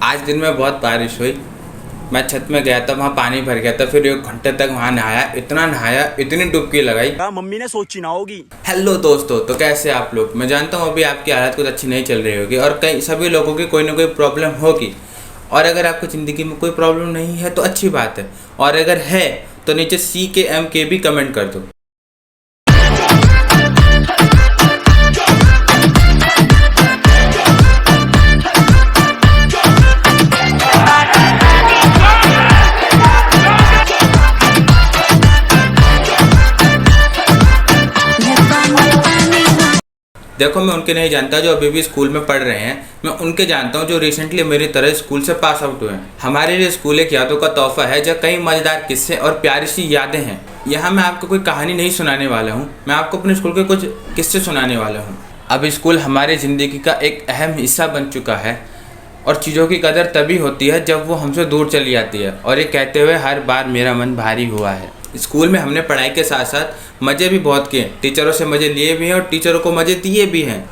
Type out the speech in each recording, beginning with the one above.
आज दिन में बहुत बारिश हुई। मैं छत में गया था, वहाँ पानी भर गया था। फिर 1 घंटे तक वहाँ नहाया, इतना नहाया, इतनी डुबकी लगाई। मम्मी ने सोची ना होगी। हेलो दोस्तों, तो कैसे आप लोग? मैं जानता हूँ अभी आपकी हालत कुछ अच्छी नहीं चल रही होगी और कई सभी लोगों की कोई ना कोई प्रॉब्लम होगी। और अगर आपको ज़िंदगी में कोई प्रॉब्लम नहीं है तो अच्छी बात है, और अगर है तो नीचे CKMK भी कमेंट कर दो। देखो, मैं उनके नहीं जानता जो अभी भी स्कूल में पढ़ रहे हैं, मैं उनके जानता हूँ जो रिसेंटली मेरी तरह स्कूल से पास आउट हुए हैं। हमारे लिए स्कूल एक यादों का तोहफा है, जहाँ कई मज़ेदार किस्से और प्यारी सी यादें हैं। यहाँ मैं आपको कोई कहानी नहीं सुनाने वाला हूँ, मैं आपको अपने स्कूल के कुछ किस्से सुनाने वाला हूँ। अब स्कूल हमारी ज़िंदगी का एक अहम हिस्सा बन चुका है और चीज़ों की कदर तभी होती है जब वो हमसे दूर चली जाती है। और ये कहते हुए हर बार मेरा मन भारी हुआ है। स्कूल में हमने पढ़ाई के साथ साथ मज़े भी बहुत किए, टीचरों से मज़े लिए भी हैं और टीचरों को मज़े दिए भी हैं।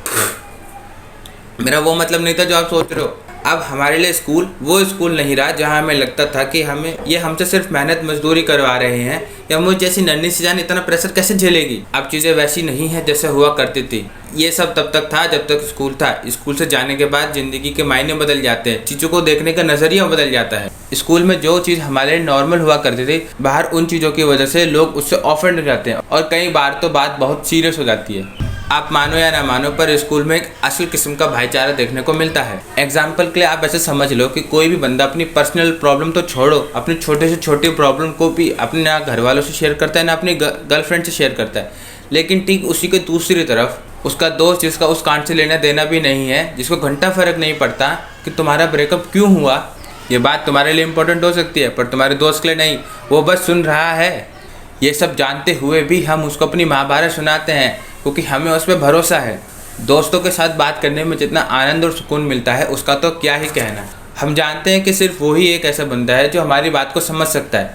मेरा वो मतलब नहीं था जो आप सोच रहे हो। अब हमारे लिए स्कूल वो स्कूल नहीं रहा जहाँ हमें लगता था कि हमसे सिर्फ मेहनत मजदूरी करवा रहे हैं, या मुझ जैसी नन्ही सी जान इतना प्रेशर कैसे झेलेगी। अब चीज़ें वैसी नहीं हैं जैसे हुआ करती थी। ये सब तब तक था जब तक स्कूल था। स्कूल से जाने के बाद ज़िंदगी के मायने बदल जाते हैं, चीज़ों को देखने का नज़रिया बदल जाता है। स्कूल में जो चीज़ हमारे लिए नॉर्मल हुआ करती थी, बाहर उन चीज़ों की वजह से लोग उससे ऑफेंड हो जाते हैं और कई बार तो बात बहुत सीरियस हो जाती है। आप मानो या ना मानो, पर स्कूल में एक असली किस्म का भाईचारा देखने को मिलता है। एग्जाम्पल के लिए आप ऐसे समझ लो कि कोई भी बंदा अपनी पर्सनल प्रॉब्लम तो छोड़ो, अपनी छोटे से छोटी प्रॉब्लम को भी अपने ना घर वालों से शेयर करता है ना अपनी गर्लफ्रेंड से शेयर करता है। लेकिन ठीक उसी के दूसरी तरफ उसका दोस्त, जिसका उस कांड से लेना देना भी नहीं है, जिसको घंटा फ़र्क नहीं पड़ता कि तुम्हारा ब्रेकअप क्यों हुआ, ये बात तुम्हारे लिए इम्पोर्टेंट हो सकती है पर तुम्हारे दोस्त के लिए नहीं। वो बस सुन रहा है। ये सब जानते हुए भी हम उसको अपनी महाभारत सुनाते हैं क्योंकि हमें उस पर भरोसा है। दोस्तों के साथ बात करने में जितना आनंद और सुकून मिलता है उसका तो क्या ही कहना। हम जानते हैं कि सिर्फ वही एक ऐसा बंदा है जो हमारी बात को समझ सकता है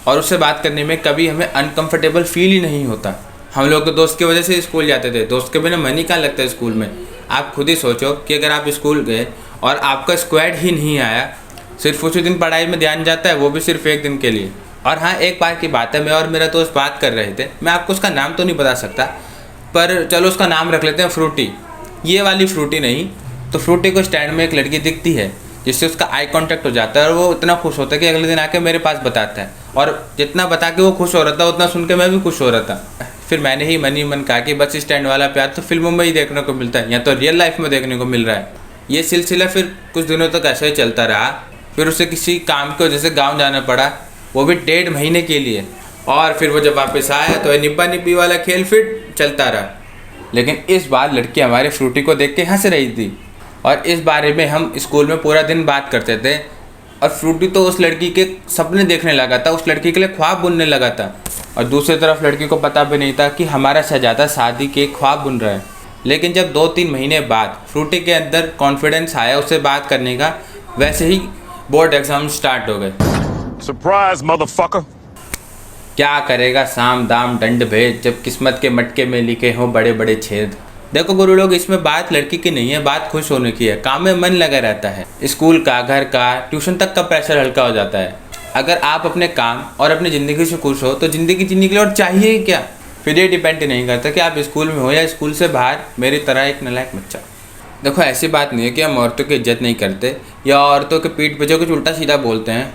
और उससे बात करने में कभी हमें अनकंफर्टेबल फील ही नहीं होता। हम लोग तो दोस्त की वजह से स्कूल जाते थे, दोस्त के बिना मन ही कहाँ लगता है स्कूल में। आप खुद ही सोचो कि अगर आप स्कूल गए और आपका स्क्वाड ही नहीं आया, सिर्फ उसी दिन पढ़ाई में ध्यान जाता है, वो भी सिर्फ एक दिन के लिए। और हाँ, एक बार की बात है, मैं और मेरा दोस्त बात कर रहे थे। मैं आपको उसका नाम तो नहीं बता सकता, पर चलो उसका नाम रख लेते हैं फ्रूटी। ये वाली फ्रूटी नहीं तो फ्रूटी को स्टैंड में एक लड़की दिखती है जिससे उसका आई कांटेक्ट हो जाता है और वो इतना खुश होता है कि अगले दिन आके मेरे पास बताता है। और जितना बता के वो खुश हो रहा था उतना सुन के मैं भी खुश हो रहा था। फिर मैंने ही मन ही मन कहा कि बस स्टैंड वाला प्यार तो फिल्मों में ही देखने को मिलता है, या तो रियल लाइफ में देखने को मिल रहा है। ये सिलसिला फिर कुछ दिनों तक ऐसा ही चलता रहा। फिर उसे किसी काम की वजह से गाँव जाना पड़ा, वो भी 1.5 महीने के लिए। और फिर वो जब वापस आया तो निब्बा निब्बी वाला खेल फिर चलता रहा। लेकिन इस बार लड़की हमारे फ्रूटी को देख के हंस रही थी और इस बारे में हम स्कूल में पूरा दिन बात करते थे। और फ्रूटी तो उस लड़की के सपने देखने लगा था, उस लड़की के लिए ख्वाब बुनने लगा था। और दूसरी तरफ लड़की को पता भी नहीं था कि हमारा शहजादा शादी के ख्वाब बुन रहा है। लेकिन जब 2-3 महीने बाद फ्रूटी के अंदर कॉन्फिडेंस आया उससे बात करने का, वैसे ही बोर्ड एग्जाम स्टार्ट हो गए। Surprise motherfucker. क्या करेगा साम दाम दंड भेद, जब किस्मत के मटके में लिखे हों बड़े बड़े छेद। देखो गुरु लोग, इसमें बात लड़की की नहीं है, बात खुश होने की है। काम में मन लगा रहता है, स्कूल का, घर का, ट्यूशन तक का प्रेशर हल्का हो जाता है। अगर आप अपने काम और अपनी ज़िंदगी से खुश हो तो ज़िंदगी जीने के लिए और चाहिए ही क्या। फिर ये डिपेंड नहीं करता कि आप स्कूल में हो या स्कूल से बाहर, मेरी तरह एक नालायक बच्चा। देखो, ऐसी बात नहीं है कि हम औरतों की इज्जत नहीं करते या औरतों के पीठ पे जो कुछ उल्टा सीधा बोलते हैं,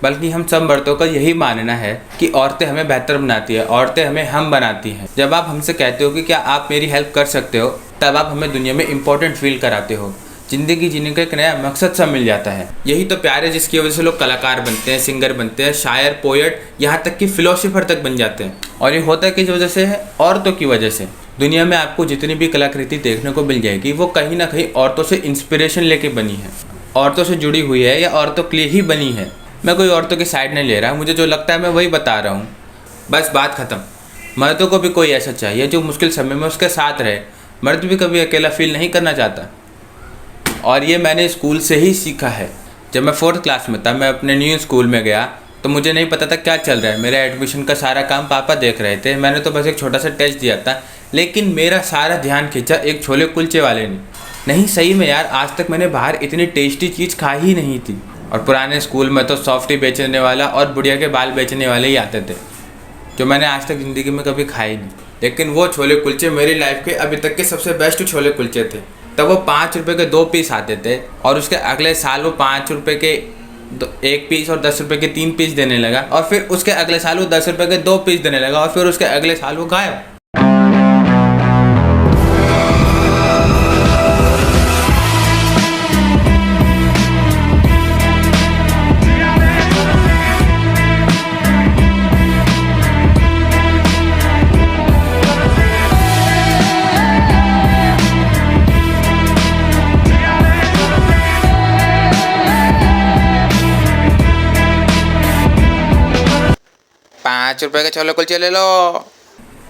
बल्कि हम सब मर्दों का यही मानना है कि औरतें हमें बेहतर बनाती है, औरतें हमें हम बनाती हैं। जब आप हमसे कहते हो कि क्या आप मेरी हेल्प कर सकते हो, तब आप हमें दुनिया में इम्पोर्टेंट फील कराते हो। ज़िंदगी जीने का एक नया मकसद सा मिल जाता है। यही तो प्यार है जिसकी वजह से लोग कलाकार बनते हैं, सिंगर बनते हैं, शायर, पोएट, यहाँ तक कि फिलोसोफर तक बन जाते हैं। और ये होता किस वजह से है? औरतों की वजह से। दुनिया में आपको जितनी भी कलाकृति देखने को मिल जाएगी वो कहीं ना कहीं औरतों से इंस्पिरेशन लेके बनी है, औरतों से जुड़ी हुई है या औरतों के लिए ही बनी है। मैं कोई औरतों की साइड नहीं ले रहा, मुझे जो लगता है मैं वही बता रहा हूँ, बस बात ख़त्म। मर्दों को भी कोई ऐसा चाहिए जो मुश्किल समय में उसके साथ रहे। मर्द भी कभी अकेला फील नहीं करना चाहता। और ये मैंने स्कूल से ही सीखा है। जब मैं 4th क्लास में था, मैं अपने न्यू स्कूल में गया तो मुझे नहीं पता था क्या चल रहा है। मेरा एडमिशन का सारा काम पापा देख रहे थे, मैंने तो बस एक छोटा सा टेस्ट दिया था। लेकिन मेरा सारा ध्यान खींचा एक छोले कुलचे वाले ने। नहीं सही में यार, आज तक मैंने बाहर इतनी टेस्टी चीज़ खा ही नहीं थी। और पुराने स्कूल में तो सॉफ्टी बेचने वाला और बुढ़िया के बाल बेचने वाले ही आते थे, जो मैंने आज तक ज़िंदगी में कभी खाए नहीं। लेकिन वो छोले कुलचे मेरी लाइफ के अभी तक के सबसे बेस्ट छोले कुलचे थे। तब वो 5 रुपये के 2 पीस आते थे और उसके अगले साल वो 5 रुपये के 1 पीस और 10 रुपये के 3 पीस देने लगा, और फिर उसके अगले साल वो 10 रुपये के 2 पीस देने लगा, और फिर उसके अगले साल वो गायब। 5 रुपये के छोले कुलचे ले लो।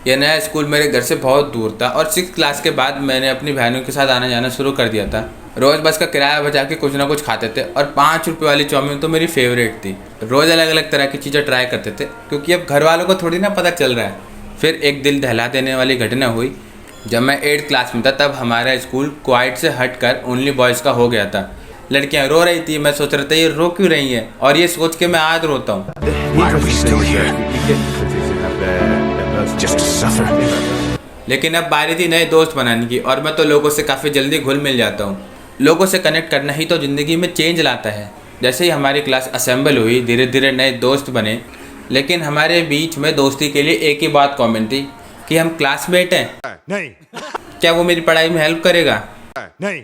यह नया स्कूल मेरे घर से बहुत दूर था और 6th क्लास के बाद मैंने अपनी बहनों के साथ आना जाना शुरू कर दिया था। रोज़ बस का किराया बचा के कुछ ना कुछ खाते थे, और 5 रुपये वाली चाउमीन तो मेरी फेवरेट थी। रोज़ अलग अलग तरह की चीज़ें ट्राई करते थे, क्योंकि अब घर वालों को थोड़ी ना पता चल रहा है। फिर एक दिल दहला देने वाली घटना हुई जब मैं 8th क्लास में था। तब हमारा स्कूल क्वाइट से हटकर ओनली बॉयज़ का हो गया था। लड़कियां रो रही थी, मैं सोच रहा था ये रो क्यों रही हैं, और ये सोच के मैं आज रोता हूँ। लेकिन अब बारी थी नए दोस्त बनाने की, और मैं तो लोगों से काफ़ी जल्दी घुल मिल जाता हूँ। लोगों से कनेक्ट करना ही तो ज़िंदगी में चेंज लाता है। जैसे ही हमारी क्लास असेंबल हुई, धीरे धीरे नए दोस्त बने, लेकिन हमारे बीच में दोस्ती के लिए एक ही बात कॉमन थी कि हम क्लासमेट हैं। नहीं। क्या वो मेरी पढ़ाई में हेल्प करेगा? नहीं।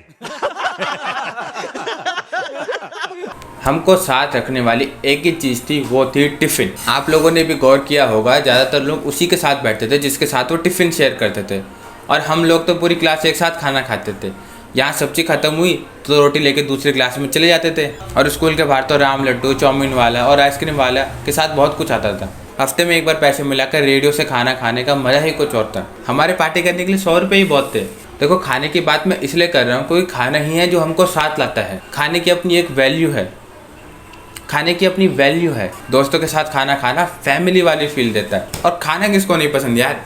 हमको साथ रखने वाली एक ही चीज़ थी, वो थी टिफ़िन। आप लोगों ने भी गौर किया होगा, ज़्यादातर लोग उसी के साथ बैठते थे जिसके साथ वो टिफ़िन शेयर करते थे, और हम लोग तो पूरी क्लास एक साथ खाना खाते थे। यहाँ सब्जी खत्म हुई तो रोटी लेके दूसरी क्लास में चले जाते थे, और स्कूल के बाहर तो राम लड्डू, चाउमीन वाला और आइसक्रीम वाला के साथ बहुत कुछ आता था। हफ्ते में एक बार पैसे मिलाकर रेडियो से खाना खाने का मज़ा ही कुछ और था। हमारे पार्टी करने के लिए 100 रुपये ही बहुत थे। देखो, खाने की बात मैं इसलिए कर रहा हूँ क्योंकि खाना ही है जो हमको साथ लाता है। खाने की अपनी एक वैल्यू है, खाने की अपनी वैल्यू है। दोस्तों के साथ खाना खाना फैमिली वाली फील देता है। और खाना किसको नहीं पसंद यार,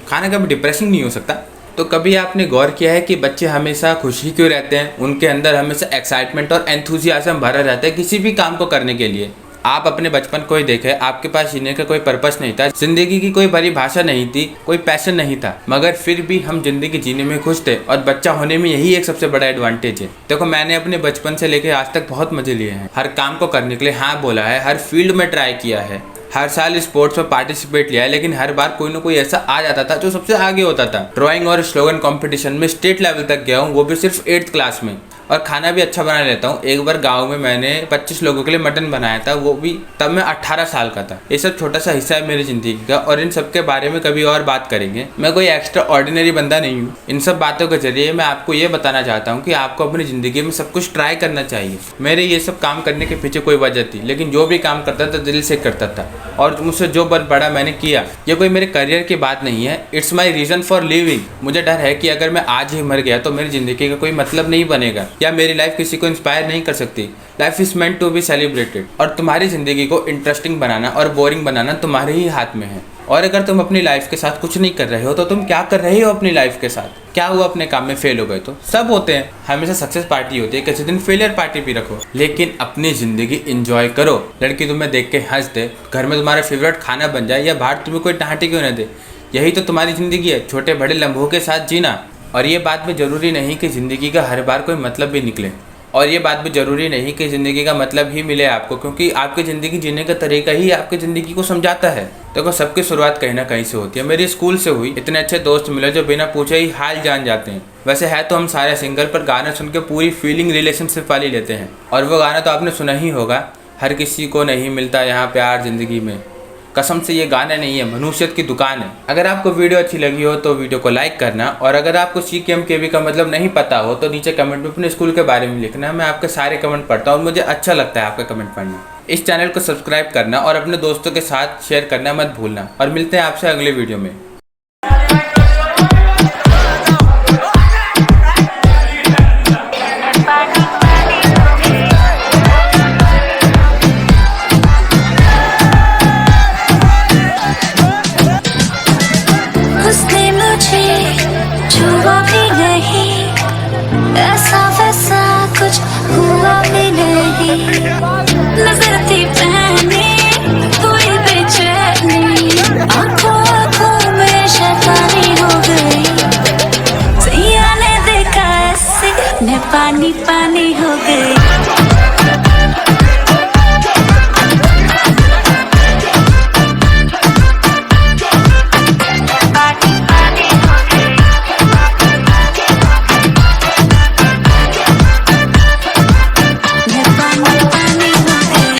खाना कभी डिप्रेसिंग नहीं हो सकता। तो कभी आपने गौर किया है कि बच्चे हमेशा खुशी क्यों रहते हैं? उनके अंदर हमेशा एक्साइटमेंट और एंथुजियाज्म भरा रहता है किसी भी काम को करने के लिए। आप अपने बचपन को ही देखें, आपके पास जीने का कोई पर्पस नहीं था, जिंदगी की कोई परिभाषा नहीं थी, कोई पैशन नहीं था, मगर फिर भी हम जिंदगी जीने में खुश थे। और बच्चा होने में यही एक सबसे बड़ा एडवांटेज है। देखो, मैंने अपने बचपन से लेकर आज तक बहुत मजे लिए हैं। हर काम को करने के लिए हाँ बोला है, हर फील्ड में ट्राई किया है, हर साल स्पोर्ट्स में पार्टिसिपेट लिया है, लेकिन हर बार कोई ना कोई ऐसा आ जाता था जो सबसे आगे होता था। ड्राइंग और स्लोगन कंपटीशन में स्टेट लेवल तक गया हूँ, वो भी सिर्फ 8th क्लास में। और खाना भी अच्छा बना लेता हूँ। एक बार गांव में मैंने 25 लोगों के लिए मटन बनाया था, वो भी तब मैं 18 साल का था। ये सब छोटा सा हिस्सा है मेरी ज़िंदगी का, और इन सब के बारे में कभी और बात करेंगे। मैं कोई एक्स्ट्रा ऑर्डिनरी बंदा नहीं हूँ। इन सब बातों के जरिए मैं आपको ये बताना चाहता हूँ कि आपको अपनी ज़िंदगी में सब कुछ ट्राई करना चाहिए। मेरे ये सब काम करने के पीछे कोई वजह थी, लेकिन जो भी काम करता था दिल से करता था, और मुझसे जो बड़ा मैंने किया। ये कोई मेरे करियर की बात नहीं है, it's my reason for living. मुझे डर है कि अगर मैं आज ही मर गया तो मेरी ज़िंदगी का कोई मतलब नहीं बनेगा, या मेरी लाइफ किसी को इंस्पायर नहीं कर सकती। Life is meant to be celebrated, और तुम्हारी ज़िंदगी को इंटरेस्टिंग बनाना और बोरिंग बनाना तुम्हारे ही हाथ में है। और अगर तुम अपनी लाइफ के साथ कुछ नहीं कर रहे हो तो तुम क्या कर रहे हो अपनी लाइफ के साथ? क्या हुआ, अपने काम में फेल हो गए तो? सब होते हैं, हमेशा सक्सेस पार्टी होती है, किसी दिन फेलियर पार्टी भी रखो, लेकिन अपनी ज़िंदगी एंजॉय करो। लड़की तुम्हें देख के हंस दे, घर में तुम्हारा फेवरेट खाना बन जाए, या बाहर तुम्हें कोई डांटे क्यों न दे, यही तो तुम्हारी ज़िंदगी है, छोटे बड़े लम्हों के साथ जीना। और ये बात भी ज़रूरी नहीं कि ज़िंदगी का हर बार कोई मतलब भी निकले, और ये बात भी ज़रूरी नहीं कि ज़िंदगी का मतलब ही मिले आपको, क्योंकि आपकी ज़िंदगी जीने का तरीका ही आपकी ज़िंदगी को समझाता है। देखो, सबकी शुरुआत कहीं ना कहीं से होती है। मेरी स्कूल से हुई। इतने अच्छे दोस्त मिले जो बिना पूछे ही हाल जान जाते हैं। वैसे है तो हम सारे सिंगल, पर गाना सुन के पूरी फीलिंग रिलेशनशिप वाली लेते हैं। और वो गाना तो आपने सुना ही होगा, हर किसी को नहीं मिलता यहाँ प्यार ज़िंदगी में। कसम से ये गाना नहीं है, मनुष्यत की दुकान है। अगर आपको वीडियो अच्छी लगी हो तो वीडियो को लाइक करना, और अगर आपको CKMKB का मतलब नहीं पता हो तो नीचे कमेंट में अपने स्कूल के बारे में लिखना। मैं आपके सारे कमेंट पढ़ता हूँ और मुझे अच्छा लगता है आपका कमेंट पढ़ना। इस चैनल को सब्सक्राइब करना और अपने दोस्तों के साथ शेयर करना मत भूलना, और मिलते हैं आपसे अगले वीडियो में। उसने मुझे छुआ भी नहीं, नजर थी पहनी कोई बेचैनी, आंखों आंखों में शैतानी हो गई। सैया ने देखा ऐसे मैं पानी पानी हो गई।